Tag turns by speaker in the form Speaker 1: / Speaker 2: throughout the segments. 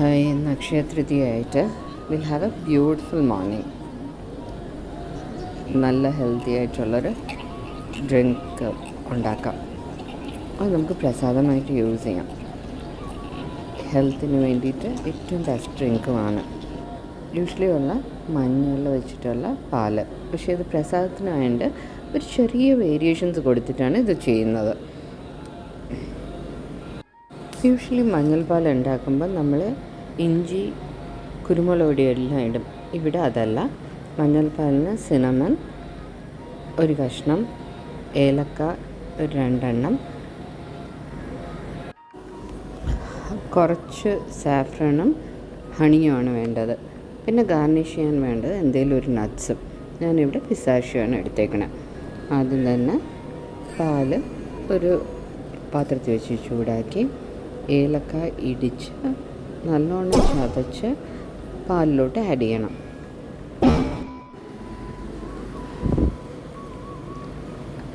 Speaker 1: ഇന്ന് അക്ഷയ തൃതീയയായിട്ട് will have a beautiful morning. നല്ല ഹെൽത്തി ആയിട്ടുള്ളൊരു ഡ്രിങ്ക് ഉണ്ടാക്കാം. അത് നമുക്ക് പ്രസാദമായിട്ട് യൂസ് ചെയ്യാം. ഹെൽത്തിന് വേണ്ടിയിട്ട് ഏറ്റവും ബെസ്റ്റ് ഡ്രിങ്കുമാണ്. യൂഷ്വലി ഉള്ള മഞ്ഞൾ വെച്ചിട്ടുള്ള പാല്. പക്ഷേ ഇത് പ്രസാദത്തിനായതുകൊണ്ട് ഒരു ചെറിയ വേരിയേഷൻസ് കൊടുത്തിട്ടാണ് ഇത് ചെയ്യുന്നത്. യൂഷ്വലി മഞ്ഞൾ പാൽ ഉണ്ടാക്കുമ്പോൾ നമ്മൾ ഇഞ്ചി, കുരുമുളക് പൊടി എല്ലാം ഇടും. ഇവിടെ അതല്ല. മഞ്ഞൾ പാലിന് സിനമൺ ഒരു കഷ്ണം, ഏലക്ക ഒരു 2 എണ്ണം, കുറച്ച് സാഫ്രണും ഹണിയുമാണ് വേണ്ടത്. പിന്നെ ഗാർണിഷ് ചെയ്യാൻ വേണ്ടത് എന്തെങ്കിലും ഒരു നട്ട്സും. ഞാനിവിടെ പിസ്താഷ്യോയാണ് എടുത്തേക്കണത്. ആദ്യം തന്നെ പാല് ഒരു പാത്രത്തിൽ വെച്ച് ചൂടാക്കി ഏലക്ക ഇടിച്ച് നല്ലോണം ചതച്ച് പാലിലോട്ട് ആഡ് ചെയ്യണം.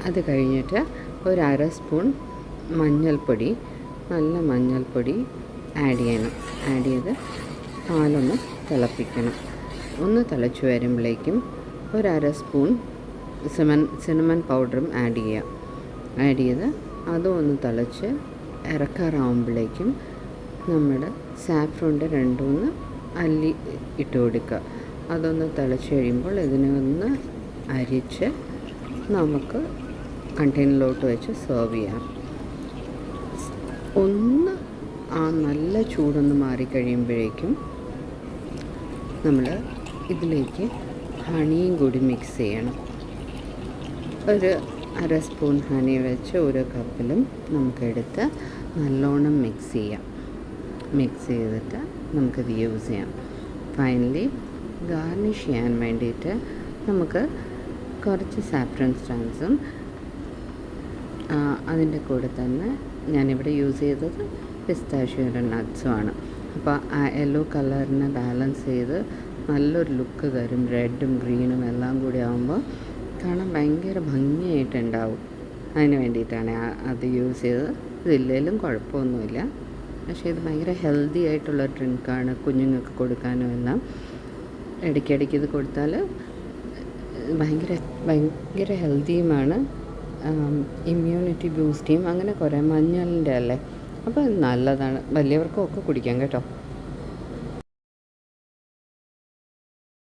Speaker 1: അത് കഴിഞ്ഞിട്ട് ഒരു 1/2 സ്പൂൺ മഞ്ഞൾപ്പൊടി, നല്ല മഞ്ഞൾപ്പൊടി ആഡ് ചെയ്യണം. ആഡ് ചെയ്ത് പാലൊന്ന് തിളപ്പിക്കണം. ഒന്ന് തിളച്ച് വരുമ്പോഴേക്കും ഒരു 1/2 സ്പൂൺ സിനമൺ പൗഡറും ആഡ് ചെയ്യുക. ആഡ് ചെയ്ത് അതും ഒന്ന് തിളച്ച് ഇറക്കാറാവുമ്പോഴേക്കും നമ്മുടെ സാഫ്രോണിൻ്റെ 2-3 അല്ലി ഇട്ട് കൊടുക്കുക. അതൊന്ന് തിളച്ച് കഴിയുമ്പോൾ ഇതിനെ ഒന്ന് അരിച്ച് നമുക്ക് കണ്ടെയ്നറിലോട്ട് വെച്ച് സെർവ് ചെയ്യാം. ഒന്ന് ആ നല്ല ചൂടൊന്ന് മാറിക്കഴിയുമ്പോഴേക്കും നമ്മൾ ഇതിലേക്ക് ഹണിയും കൂടി മിക്സ് ചെയ്യണം. ഒരു 1/2 സ്പൂൺ ഹണി വെച്ച് ഒരു കപ്പിലും നമുക്കെടുത്ത് നല്ലോണം മിക്സ് ചെയ്യാം. മിക്സ് ചെയ്തിട്ട് നമുക്കത് യൂസ് ചെയ്യാം. ഫൈനലി ഗാർണിഷ് ചെയ്യാൻ വേണ്ടിയിട്ട് നമുക്ക് കുറച്ച് സാഫ്രൺ സ്റ്റാൻസും അതിൻ്റെ കൂടെ തന്നെ ഞാനിവിടെ യൂസ് ചെയ്തത് പിസ്താഷ്യോയുടെ നട്ട്സുമാണ്. അപ്പോൾ ആ യെല്ലോ കളറിനെ ബാലൻസ് ചെയ്ത് നല്ലൊരു ലുക്ക് തരും. റെഡും ഗ്രീനും എല്ലാം കൂടി ആകുമ്പോൾ കാണാൻ ഭയങ്കര ഭംഗിയായിട്ടുണ്ടാവും. അതിന് വേണ്ടിയിട്ടാണ് അത് യൂസ് ചെയ്തത്. ഇതില്ലെങ്കിലും കുഴപ്പമൊന്നുമില്ല. പക്ഷേ ഇത് ഭയങ്കര ഹെൽത്തി ആയിട്ടുള്ള ഡ്രിങ്കാണ്. കുഞ്ഞുങ്ങൾക്ക് കൊടുക്കാനും എല്ലാം ഇടയ്ക്കിടയ്ക്ക് ഇത് കൊടുത്താൽ ഭയങ്കര ഹെൽത്തിയുമാണ്. ഇമ്മ്യൂണിറ്റി ബൂസ്റ്റ് ചെയ്യും. അങ്ങനെ കുറേ മഞ്ഞളിൻ്റെ അല്ലേ, അപ്പോൾ നല്ലതാണ്. വലിയവർക്കും ഒക്കെ കുടിക്കാം കേട്ടോ.